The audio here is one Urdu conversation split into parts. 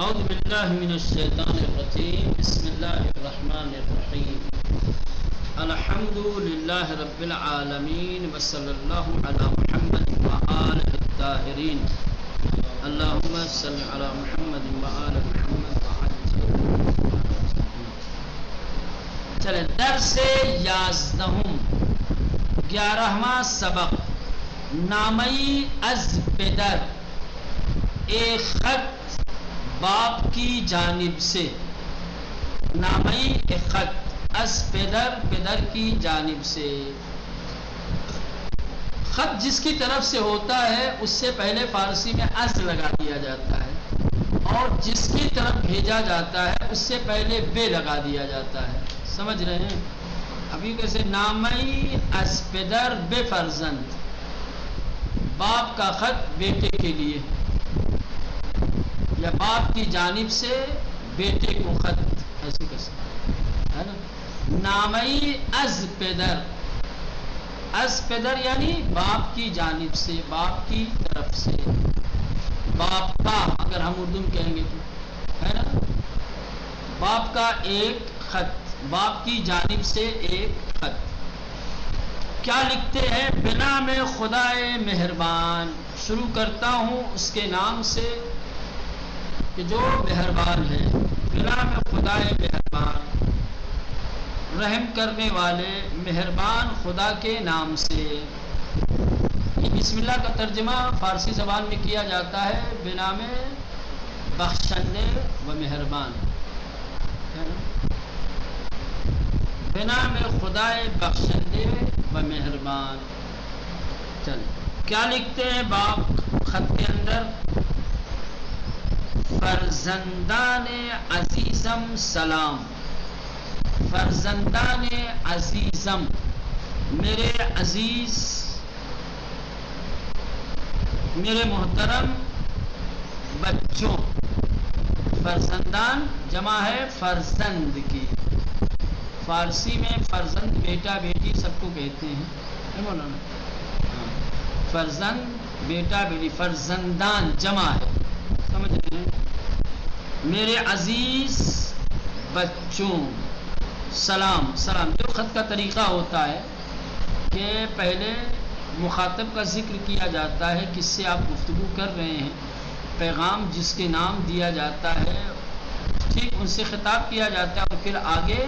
اعوذ باللہ من الشیطان الرجیم بسم اللہ الرحمن الرحیم الحمد للہ رب العالمین وصلی اللہ علی محمد وآلہ الطاہرین اللہم صلی علی محمد وآل محمد چلے درس 11واں سبق نامئی از پدر ایک خط باپ کی جانب سے نامئی ایک خط از پدر پدر کی جانب سے خط جس کی طرف سے ہوتا ہے اس سے پہلے فارسی میں از لگا دیا جاتا ہے اور جس کی طرف بھیجا جاتا ہے اس سے پہلے بے لگا دیا جاتا ہے. سمجھ رہے ہیں؟ ابھی کیسے نامئی از پدر بے فرزند باپ کا خط بیٹے کے لیے یا باپ کی جانب سے بیٹے کو خط ایسے کیسے ہے نا. نامئی از پدر یعنی باپ کی جانب سے باپ کی طرف سے باپ کا اگر ہم اردو میں کہیں گے تو ہے نا باپ کا ایک خط باپ کی جانب سے ایک خط. کیا لکھتے ہیں؟ بنا میں خدائے مہربان شروع کرتا ہوں اس کے نام سے کہ جو مہربان ہے. بنا میں خدائے مہربان رحم کرنے والے مہربان خدا کے نام سے. یہ بسم اللہ کا ترجمہ فارسی زبان میں کیا جاتا ہے بنا میں بخشندے و مہربان بنا میں خدائے بخشندے و مہربان. چل کیا لکھتے ہیں باپ خط کے اندر؟ فرزندان عزیزم سلام. فرزندان عزیزم میرے عزیز میرے محترم بچوں. فرزندان جمع ہے فرزند کی. فارسی میں فرزند بیٹا بیٹی سب کو کہتے ہیں مولانا. فرزند بیٹا بیٹی فرزندان جمع ہے. سمجھ رہے ہیں؟ میرے عزیز بچوں سلام. سلام جو خط کا طریقہ ہوتا ہے کہ پہلے مخاطب کا ذکر کیا جاتا ہے کس سے آپ گفتگو کر رہے ہیں. پیغام جس کے نام دیا جاتا ہے ٹھیک ان سے خطاب کیا جاتا ہے اور پھر آگے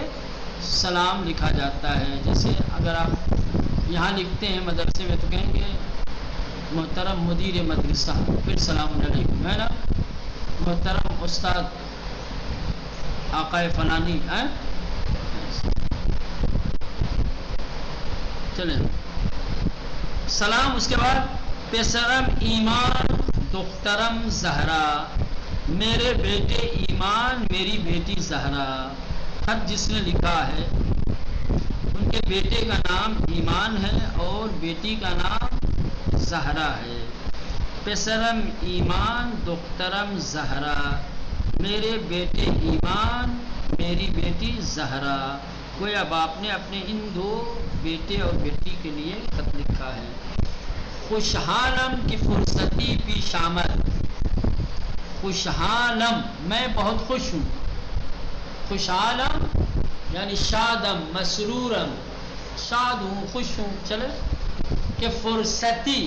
سلام لکھا جاتا ہے. جیسے اگر آپ یہاں لکھتے ہیں مدرسے میں تو کہیں گے محترم مدیر مدرسہ پھر سلام علیکم ہے نا. محترم استاد آقائے فلانی ہے. چلیں سلام. اس کے بعد پسرم ایمان دخترم زہرا میرے بیٹے ایمان میری بیٹی زہرا. خط جس نے لکھا ہے ان کے بیٹے کا نام ایمان ہے اور بیٹی کا نام زہرا ہے. پسرم ایمان دخترم زہرا میرے بیٹے ایمان میری بیٹی زہرا. گویا باپ نے اپنے ان دو بیٹے اور بیٹی کے لیے خط لکھا ہے. خوشحالم کی فرصتی پیش آمد. خوشحالم میں بہت خوش ہوں. خوشحالم یعنی شادم مسرورم شاد ہوں خوش ہوں. چلے کہ فرصتی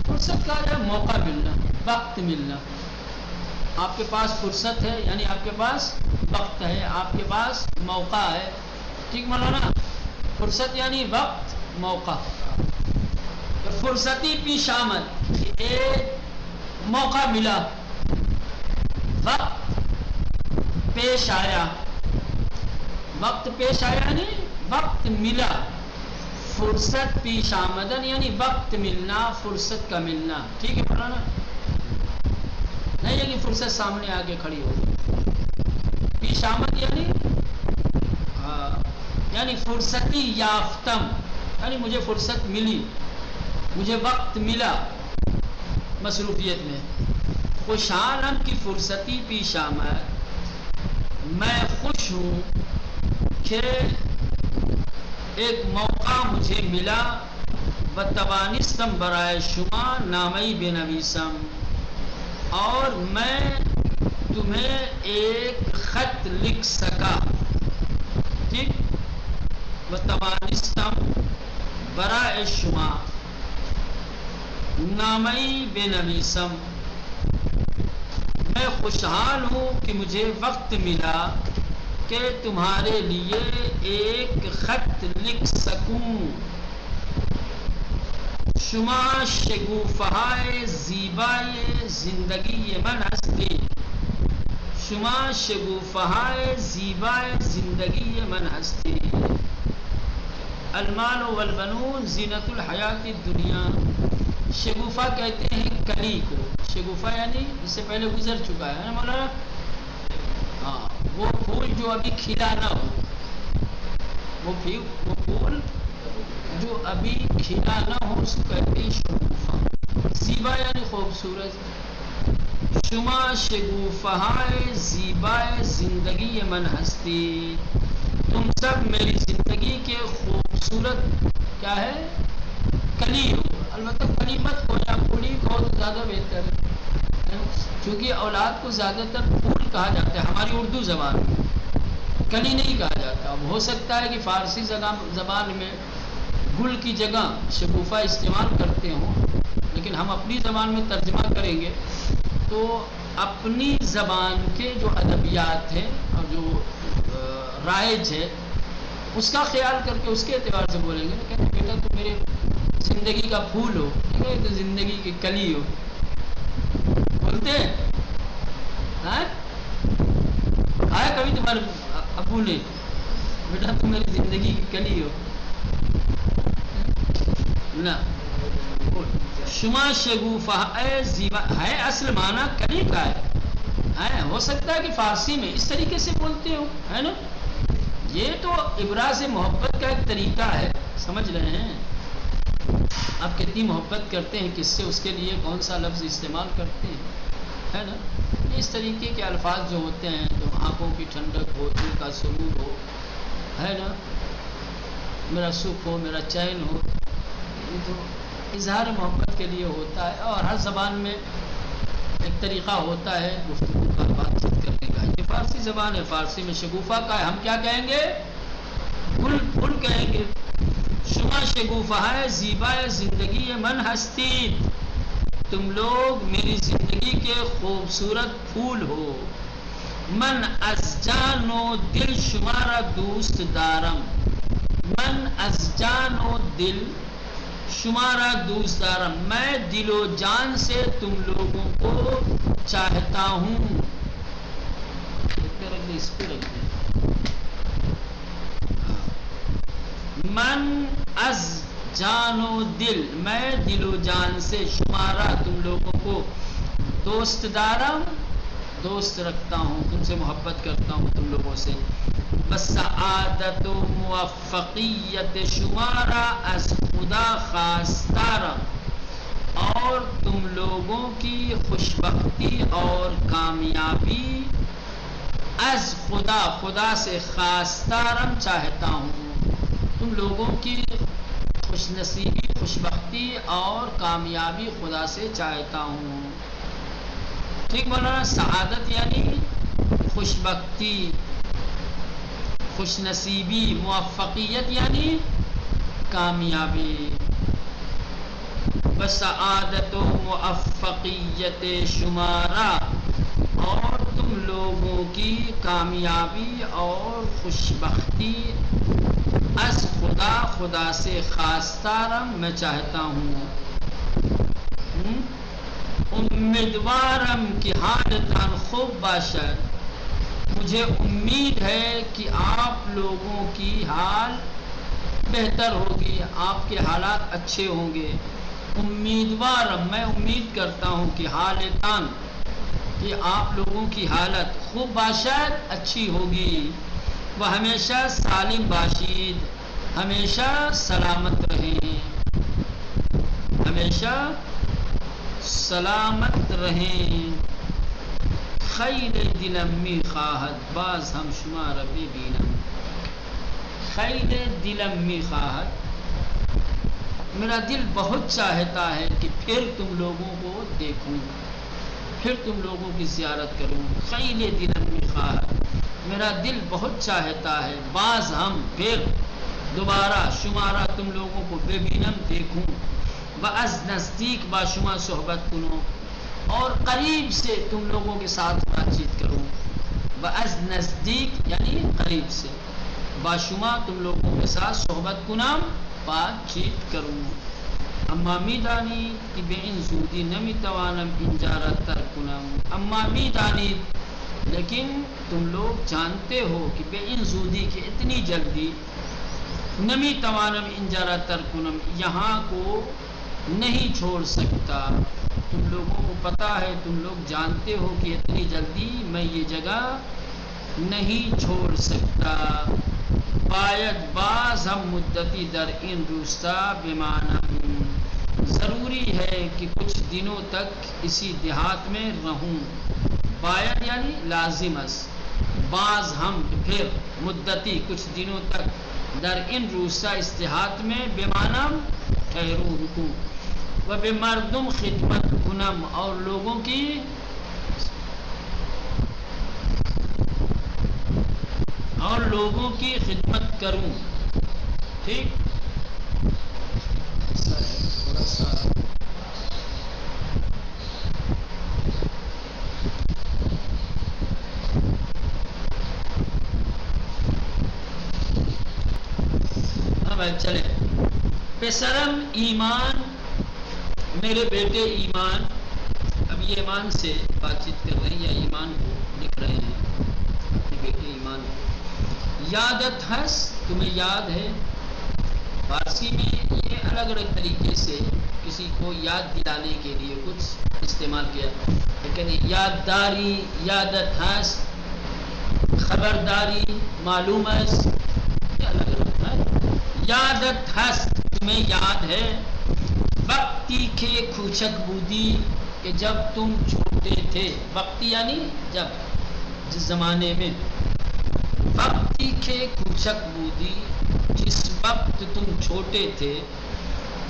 فرصت کا ہے موقع ملنا وقت ملنا. آپ کے پاس فرصت ہے یعنی آپ کے پاس وقت ہے آپ کے پاس موقع ہے. ٹھیک مولانا. فرصت یعنی وقت موقع. فرصتی پیش آمد ایک موقع ملا وقت پیش آیا. وقت پیش آیا یعنی وقت ملا. فرصت پیش آمدن یعنی وقت ملنا فرصت کا ملنا. ٹھیک ہے مولانا. نہیں یعنی فرصت سامنے آگے کھڑی ہو. پیش آمد یعنی فرصتی یافتم یعنی مجھے فرصت ملی مجھے وقت ملا مصروفیت میں. خوشحالم کی فرصتی پیش آمد میں خوش ہوں کہ ایک موقع مجھے ملا و توانستم برائے شما نامئی بنویسم اور میں تمہیں ایک خط لکھ سکا، ٹھیک، وتوانستم برائے شما نامئی بے نویسم، میں خوشحال ہوں کہ مجھے وقت ملا کہ تمہارے لیے ایک خط لکھ سکوں. شما شگوفہائے زیبائے زندگی من ہستی، شما شگوفہائے زیبائے زندگی من ہستی. المال والبنون زینت الحیات الدنیا. شگوفہ کہتے ہیں کلی کو. شگوفہ یعنی اس سے پہلے گزر چکا ہے نا مولانا، ہاں، وہ پھول جو ابھی کھلا نہ ہو، وہ پھول جو ابھی کھلا نہ ہو اس کو کہتے ہیں شگوفہ. زیبا یعنی خوبصورت. شما شگوفہائے زیبائے زندگی من ہستی، تم سب میری زندگی کے خوبصورت کیا ہے کلی ہو. البتہ کلی مت ہو، یا پھولی ہو تو زیادہ بہتر ہے، کیونکہ اولاد کو زیادہ تر پھول کہا جاتا ہے ہماری اردو زبان میں، کلی نہیں کہا جاتا. اب ہو سکتا ہے کہ فارسی زبان میں گل کی جگہ شگوفہ استعمال کرتے ہوں، لیکن ہم اپنی زبان میں ترجمہ کریں گے تو اپنی زبان کے جو ادبیات ہیں اور جو رائج ہے اس کا خیال کر کے اس کے اعتبار سے بولیں گے. کہتے بیٹا تو میرے زندگی کا پھول ہو، ٹھیک ہے، تو زندگی کی کلی ہو بولتے ہیں. آیا کبھی تمہارے ابو نے بیٹا تم میری زندگی کی کلی ہو نہ؟ شما شگوفہ زیبا ہے اصل معنی کلی کا ہے. ہو سکتا ہے کہ فارسی میں اس طریقے سے بولتے ہو، ہے نا. یہ تو ابراز محبت کا ایک طریقہ ہے، سمجھ رہے ہیں آپ کتنی محبت کرتے ہیں کس سے، اس کے لیے کون سا لفظ استعمال کرتے ہیں، ہے نا. اس طریقے کے الفاظ جو ہوتے ہیں تو آنکھوں کی ٹھنڈک ہو، دل کا سرور ہو، ہے نا، میرا سکھ ہو، میرا چین ہو، یہ تو اظہار محبت کے لیے ہوتا ہے. اور ہر زبان میں ایک طریقہ ہوتا ہے گفتگو کا، بات چیت کرنے کا. یہ فارسی زبان ہے، فارسی میں شگوفہ کا ہے، ہم کیا کہیں گے؟ گل پھول کہیں گے. شما شگوفہ زیبائے زندگی من ہستی، تم لوگ میری زندگی کے خوبصورت پھول ہو. من از جان و دل شمارا دوست دارم، من از جان و دل شمارا دوست دارم، میں دل و جان سے تم لوگوں کو چاہتا ہوں. اس پہ رکھ دیں. من از جان و دل، میں دل و جان سے، شمارا تم لوگوں کو، دوست دارم دوست رکھتا ہوں، تم سے محبت کرتا ہوں تم لوگوں سے. بس سعادت و موفقیت شمارا از خدا خواستارم، اور تم لوگوں کی خوشبختی اور کامیابی از خدا، خدا سے، خواستارم چاہتا ہوں، تم لوگوں کی خوش نصیبی، خوشبختی اور کامیابی خدا سے چاہتا ہوں. ٹھیک مولانا. سعادت یعنی خوشبختی، خوش نصیبی، موفقیت یعنی کامیابی. بسعادت و موفقیت شمارا، اور تم لوگوں کی کامیابی اور خوشبختی از خدا، خدا سے، خواستارم میں چاہتا ہوں. امیدوارم کی حالتان خوب باشد، مجھے امید ہے کہ آپ لوگوں کی حال بہتر ہوگی، آپ کے حالات اچھے ہوں گے. امیدوارم میں امید کرتا ہوں کہ حالتان، کہ آپ لوگوں کی حالت خوب باشد اچھی ہوگی، وہ ہمیشہ سالم باشید، ہمیشہ سلامت رہیں، ہمیشہ سلامت رہیں. خیر دلم می خواہد باز ہم شمار ببینم، خیر دلم می خواہد، میرا دل بہت چاہتا ہے کہ پھر تم لوگوں کو دیکھوں، پھر تم لوگوں کی زیارت کروں. خیل دلم میخواہد، میرا دل بہت چاہتا ہے، باز ہم پھر دوبارہ شمارا تم لوگوں کو ببینم دیکھوں، باز نزدیک با شما صحبت کنوں، اور قریب سے تم لوگوں کے ساتھ بات چیت کروں. باز نزدیک یعنی قریب سے، با شما تم لوگوں کے ساتھ صحبت کنم بات چیت کروں. اما میدانی کہ بے ان زودی نمی توانم انجارہ تر کنم. اما میدانی لیکن تم لوگ جانتے ہو کہ بے ان زودی کہ اتنی جلدی، نمی توانم انجارہ تر کنم یہاں کو نہیں چھوڑ سکتا. تم لوگوں کو پتا ہے، تم لوگ جانتے ہو کہ اتنی جلدی میں یہ جگہ نہیں چھوڑ سکتا. باید باز ہم مدتی در ان روستا بمانم، ضروری ہے کہ کچھ دنوں تک اسی دیہات میں رہوں. باید یعنی لازم است، باز ہم پھر مدتی کچھ دنوں تک در ان روستا اس دیہات میں بمانم ٹھہروں رکوں. و بے مردم خدمت کنم اور لوگوں کی خدمت کروں. ٹھیک، تھوڑا سا چلے. پسرم ایمان، میرے بیٹے ایمان. اب یہ ایمان سے بات چیت کر رہے ہیں یا ایمان کو لکھ رہے ہیں، اپنے بیٹے ایمان کو. یادت ہس، تمہیں یاد ہے. فارسی میں یہ الگ الگ طریقے سے کسی کو یاد دلانے کے لیے کچھ استعمال کیا، لیکن یادداری، یادت ہس، خبرداری، معلوم ہے، یہ الگ الگ ہے. یادت ہس، تمہیں یاد ہے. وقتی کے کھوچک بودی، کہ جب تم چھوٹے تھے. وقتی یعنی جب، جس زمانے میں. وقتی کے کھوچک بودی، جس وقت تم چھوٹے تھے.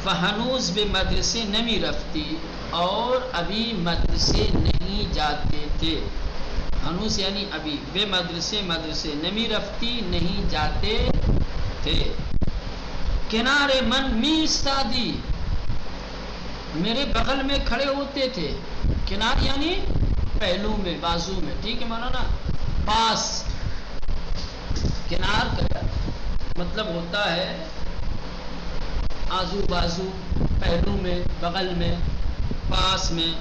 وہنوز بے مدرسے نمی رفتی، اور ابھی مدرسے نہیں جاتے تھے. ہنوز یعنی ابھی، بے مدرسے نمی رفتی نہیں جاتے تھے. کنارے من می استادی، میرے بغل میں کھڑے ہوتے تھے. کنار یعنی پہلو میں، بازو میں. ٹھیک ہے مولانا. پاس، کنار کا مطلب ہوتا ہے آزو بازو، پہلو میں، بغل میں، پاس میں.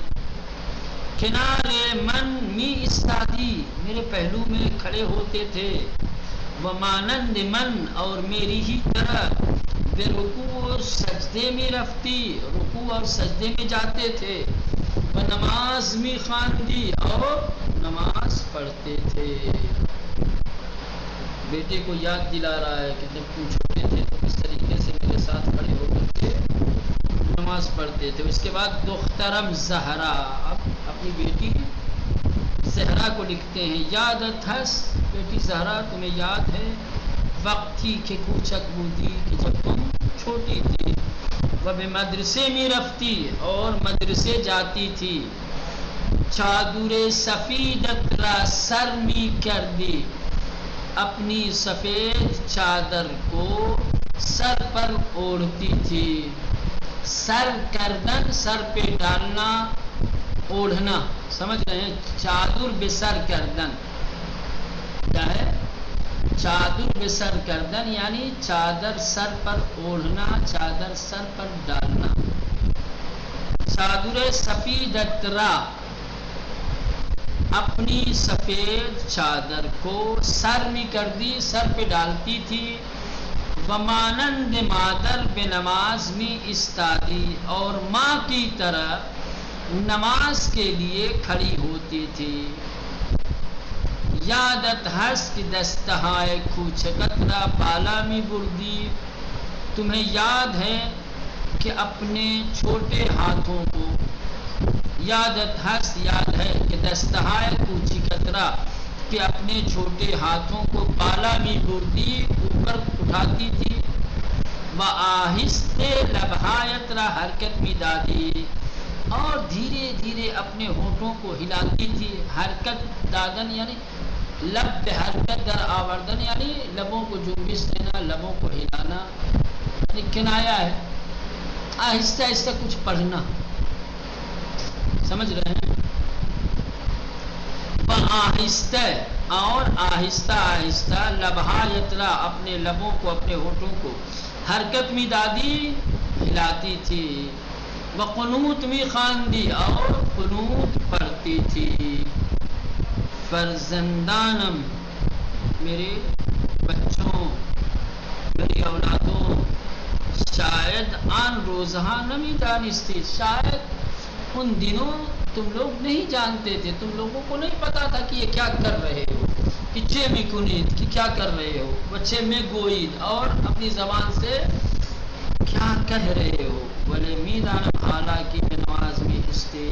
کنارے من می استادی، میرے پہلو میں کھڑے ہوتے تھے. وہ مانند من، اور میری ہی طرح. بے رکوع اور سجدے میں رفتی، رکوع اور سجدے میں جاتے تھے. وہ نماز میں خواندی، اور نماز پڑھتے تھے. بیٹے کو یاد دلا رہا ہے کہ جب تم چھوٹے تھے تو کس طریقے سے میرے ساتھ کھڑے ہو کر کے نماز پڑھتے تھے. اس کے بعد دخترم زہرا، اب اپنی بیٹی زہرا کو لکھتے ہیں. یادت ہس، بیٹی زہرا تمہیں یاد ہے. وقتی کے کوچک بودی، کہ جب تم چھوٹی تھی. وہ بے مدرسے میں رفتی، اور مدرسے جاتی تھی. چادر سفیدت را سر می کردی، اپنی سفید چادر کو سر پر اوڑھتی تھی. سر کردن، سر پہ ڈالنا، اوڑھنا، سمجھ رہے ہیں. چادر بے سر کردن کیا ہے؟ چادر بے سر کردن یعنی چادر سر پر اوڑھنا، چادر سر پر ڈالنا. چادر سفیدت را، اپنی سفید چادر کو سر میں کر دی، سر پہ ڈالتی تھی. ومانند مادر بے نماز میں استادی، اور ماں کی طرح نماز کے لیے کھڑی ہوتی تھی. یادت ہس کی دستہائے کوچکت را بالا میں بردی، تمہیں یاد ہے کہ اپنے چھوٹے ہاتھوں کو. یادت ہس، یاد ہے کہ دستہائے کوچکت را، کہ اپنے چھوٹے ہاتھوں کو بالا میں بردی، اوپر اٹھاتی تھی. و آہستہ لبہایت را حرکت میں دادی، اور دھیرے دھیرے اپنے ہونٹوں کو ہلاتی تھی. حرکت دادن یعنی لب پہ حرکت در آوردن یعنی لبوں کو جنبش دینا, لبوں کو ہلانا, یعنی کنایا ہے. آہستہ آہستہ کچھ پڑھنا, سمجھ رہے ہیں. آہستہ اور آہستہ آہستہ لبہا یترا اپنے لبوں کو اپنے ہونٹوں کو حرکت میں دادی ہلاتی تھی. وقنوت میں خواندی اور قنوت پڑھتی تھی. فرزندانم میرے بچوں, میری اولادوں, شاید آن روزہاں نمی دانستی, شاید ان دنوں تم لوگ نہیں جانتے تھے, تم لوگوں کو نہیں پتا تھا کہ یہ کیا کر رہے ہو. کچے میں کنید کہ کیا کر رہے ہو, بچے میں گوئید اور اپنی زبان سے کیا کہہ رہے ہو. بولے میدانم حالانکہ میں نماز میں استے,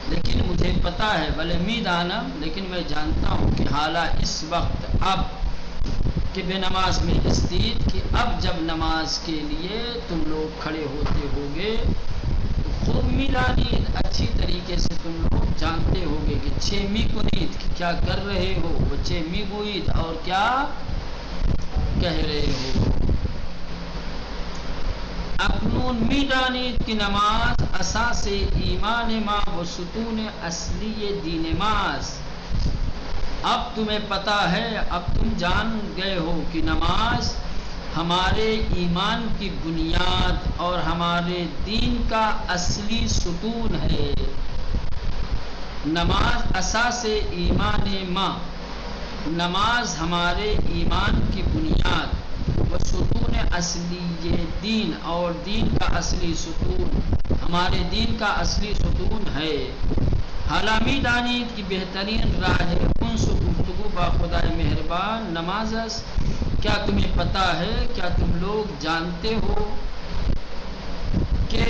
لیکن مجھے پتا ہے, بولے میدانم لیکن میں جانتا ہوں کہ حالہ اس وقت اب کہ بے نماز میں استید, کہ اب جب نماز کے لیے تم لوگ کھڑے ہوتے ہوگے خوب میلانی اچھی طریقے سے تم لوگ جانتے ہوگے کہ چھ می کنید کیا کر رہے ہو, وہ چھ می گوئید اور کیا کہہ رہے ہو. اکنون میدانید کی نماز اساس ایمان ما و ستون اصلی دین ماز. اب تمہیں پتا ہے, اب تم جان گئے ہو کہ نماز ہمارے ایمان کی بنیاد اور ہمارے دین کا اصلی ستون ہے. نماز اساس ایمان ما, نماز ہمارے ایمان کی بنیاد, و ستون اصلی یہ دین اور دین کا اصلی ستون, ہمارے دین کا اصلی ستون ہے. حالامی دانید کی بہترین راہ ہے انس گفتگو با خدای مہربان نماز است. کیا تمہیں پتا ہے, کیا تم لوگ جانتے ہو کہ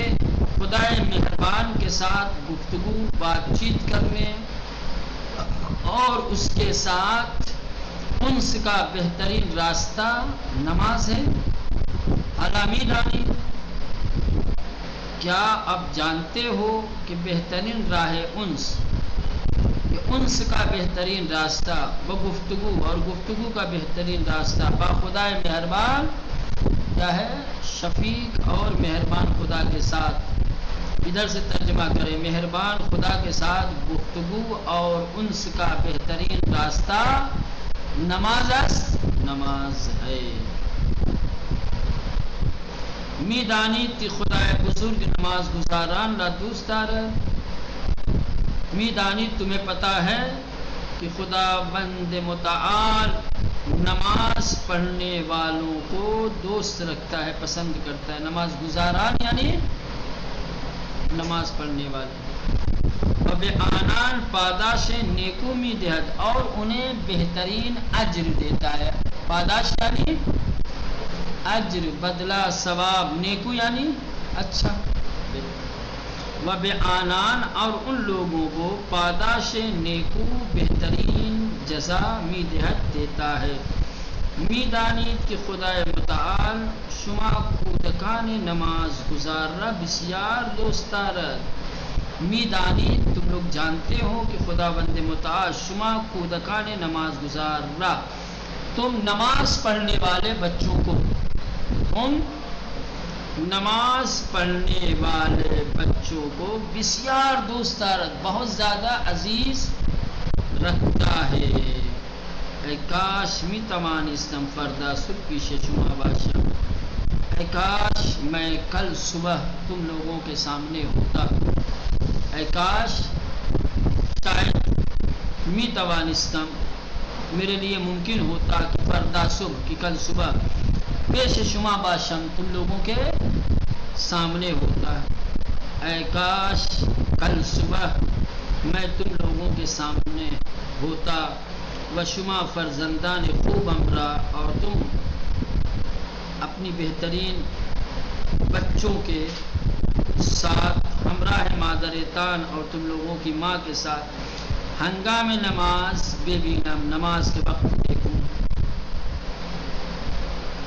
خدای مہربان کے ساتھ گفتگو بات چیت کرنے اور اس کے ساتھ انس کا بہترین راستہ نماز ہے. علامی دانی, کیا اب جانتے ہو کہ بہترین راہ انس, کہ انس کا بہترین راستہ وہ گفتگو اور گفتگو کا بہترین راستہ با خدای مہربان کیا ہے, شفیق اور مہربان خدا کے ساتھ. ادھر سے ترجمہ کریں, مہربان خدا کے ساتھ گفتگو اور انس کا بہترین راستہ نماز ہے. میدانی تی خدای بزرگ نماز گزاران را دوست دارد. میدانی تمہیں پتا ہے کہ خدا بند متعال نماز پڑھنے والوں کو دوست رکھتا ہے, پسند کرتا ہے. نماز گزاران یعنی نماز پڑھنے والے. اب آنان پاداش نیکو می دہد, اور انہیں بہترین اجر دیتا ہے. پاداش یعنی اجر, بدلہ, ثواب. نیکو یعنی اچھا. وب آنان اور ان لوگوں کو پاداش نیکو بہترین جزا می دہد دیتا ہے. میدانید کہ خدای متعال شما کودکان نماز گزار را بسیار دوست دارد. میدانید تم لوگ جانتے ہو کہ خدا بند متعال شما کودکان نماز گزار را, تم نماز پڑھنے والے بچوں کو, تم نماز پڑھنے والے بچوں کو بسیار دوست دارد, بہت زیادہ عزیز رکھتا ہے. ای کاش می توانستم فردا صبح پیش شما باشم, ای کاش میں کل صبح تم لوگوں کے سامنے ہوتا. ای کاش شاید می توانستم, میرے لیے ممکن ہوتا کہ فردا صبح, کہ کل صبح پیش شما باشم, تم لوگوں کے سامنے ہوتا. اے کاش کل صبح میں تم لوگوں کے سامنے ہوتا. و شما فرزندان خوب ہمرا, اور تم اپنی بہترین بچوں کے ساتھ ہمراہ مادرتان, اور تم لوگوں کی ماں کے ساتھ ہنگام نماز بے بینم, نماز کے وقت دیکھوں.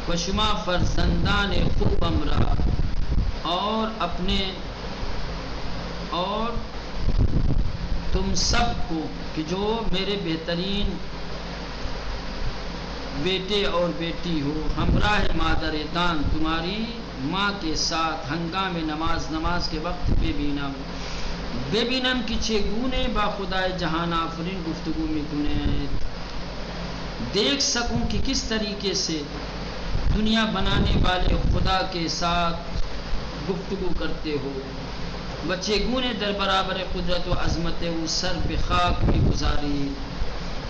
و شما فرزندان خوب ہمرا, اور اپنے اور تم سب کو کہ جو میرے بہترین بیٹے اور بیٹی ہو، ہمراہ مادر دان تمہاری ماں کے ساتھ ہنگام نماز کے وقت بے بینم کی چگونے با خدائے جہان آفرین گفتگو میں کنید، دیکھ سکوں کہ کس طریقے سے دنیا بنانے والے خدا کے ساتھ گفتگو کرتے ہو، بچے گونے در برابر قدرت و عظمت و سر پہ خاک میں گزاری،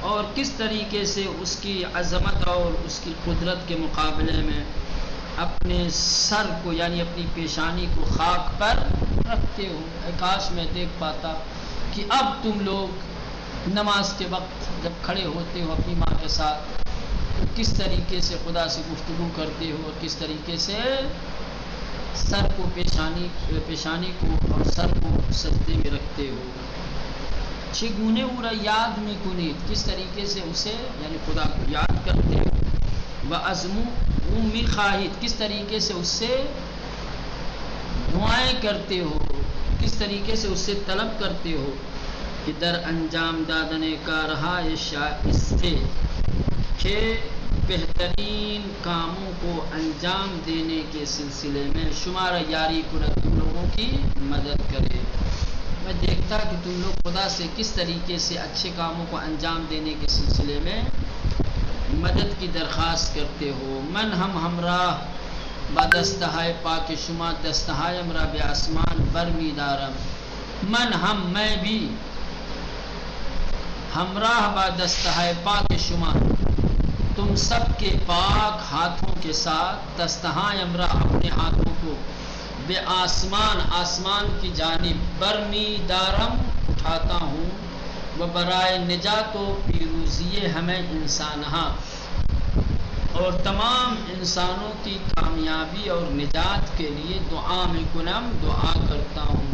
اور کس طریقے سے اس کی عظمت اور اس کی قدرت کے مقابلے میں اپنے سر کو یعنی اپنی پیشانی کو خاک پر رکھتے ہو۔ کاش میں دیکھ پاتا کہ اب تم لوگ نماز کے وقت جب کھڑے ہوتے ہو اپنی ماں کے ساتھ تو کس طریقے سے خدا سے گفتگو کرتے ہو، اور کس طریقے سے سر کو پیشانی کو اور سر کو سجدے میں رکھتے ہو۔ چگونے اورا یاد می کنید، کس طریقے سے اسے یعنی خدا کو یاد کرتے ہو، بعزمو می خواہید، کس طریقے سے اس سے دعائیں کرتے ہو، کس طریقے سے اس سے طلب کرتے ہو کہ در انجام دادنے کا رہا شائستہ کہ بہترین کاموں کو انجام دینے کے سلسلے میں شمارہ یاری کنت تم لوگوں کی مدد کرے۔ میں دیکھتا کہ تم لوگ خدا سے کس طریقے سے اچھے کاموں کو انجام دینے کے سلسلے میں مدد کی درخواست کرتے ہو۔ من ہم ہمراہ با دستہائے پاک شما دستہائے امرا بے آسمان برمی دارم، من ہم میں بھی ہمراہ با دستہائے پاک شما تم سب کے پاک ہاتھوں کے ساتھ دستہائے امرا اپنے ہاتھوں کو بے آسمان کی جانب برمی دارم اٹھاتا ہوں، و برائے نجات و پیروزی ہمیں انسانہا اور تمام انسانوں کی کامیابی اور نجات کے لیے دعا میں کنم دعا کرتا ہوں۔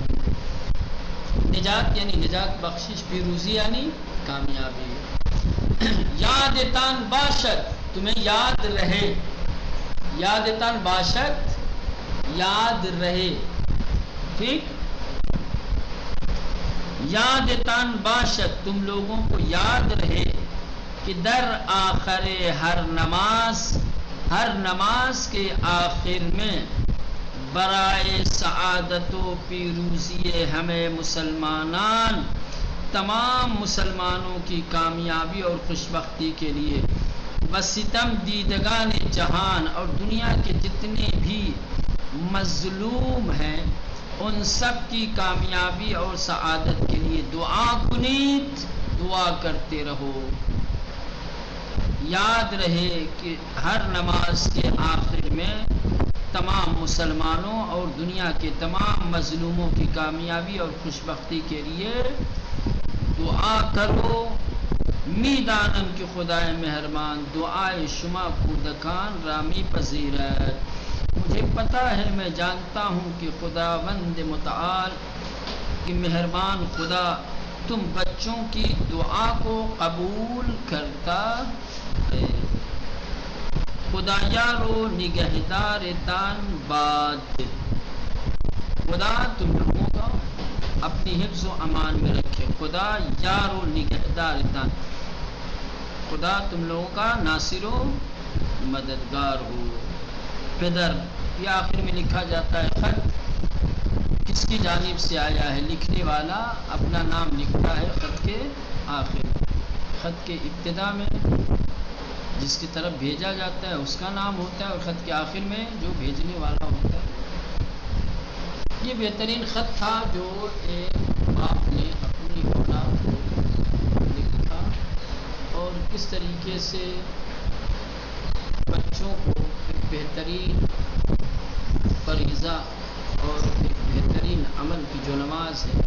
نجات یعنی نجات بخشش، پیروزی یعنی کامیابی۔ یادتان باشد تمہیں یاد رہے، یادتان باشد یاد رہے، ٹھیک، یادتان باشد تم لوگوں کو یاد رہے کہ در آخر ہر نماز کے آخر میں برائے سعادت و پیروزی ہمیں مسلمانان تمام مسلمانوں کی کامیابی اور خوشبختی کے لیے بستم دیدگان جہان اور دنیا کے جتنے بھی مظلوم ہیں ان سب کی کامیابی اور سعادت کے لیے دعا کنید، دعا کرتے رہو۔ یاد رہے کہ ہر نماز کے آخر میں تمام مسلمانوں اور دنیا کے تمام مظلوموں کی کامیابی اور خوشبختی کے لیے دعا کرو۔ میدانم کی خدائے مہربان دعائے شما کودکان رامی پذیرت، مجھے پتہ ہے، میں جانتا ہوں کہ خداوند متعال کہ مہربان خدا تم بچوں کی دعا کو قبول کرتا ہے۔ خدا یارو نگہدار تان باد، خدا تم لوگوں کا اپنی حفظ و امان میں رکھے۔ خدا یارو نگہدار تان، خدا تم لوگوں کا ناصر و مددگار ہو۔ پدر، یہ آخر میں لکھا جاتا ہے خط کس کی جانب سے آیا ہے، لکھنے والا اپنا نام لکھتا ہے خط کے آخر، خط کے ابتدا میں جس کی طرف بھیجا جاتا ہے اس کا نام ہوتا ہے، اور خط کے آخر میں جو بھیجنے والا ہوتا ہے۔ یہ بہترین خط تھا جو ایک باپ نے اپنی اولاد کو لکھا، اور کس طریقے سے بچوں کو ایک بہترین فریضہ اور ایک بہترین عمل کی جو نماز ہے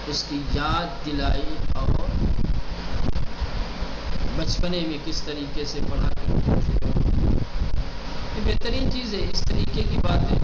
اس کی یاد دلائی، اور بچپنے میں کس طریقے سے پڑھا کرتے تھے۔ یہ بہترین چیز ہے، اس طریقے کی باتیں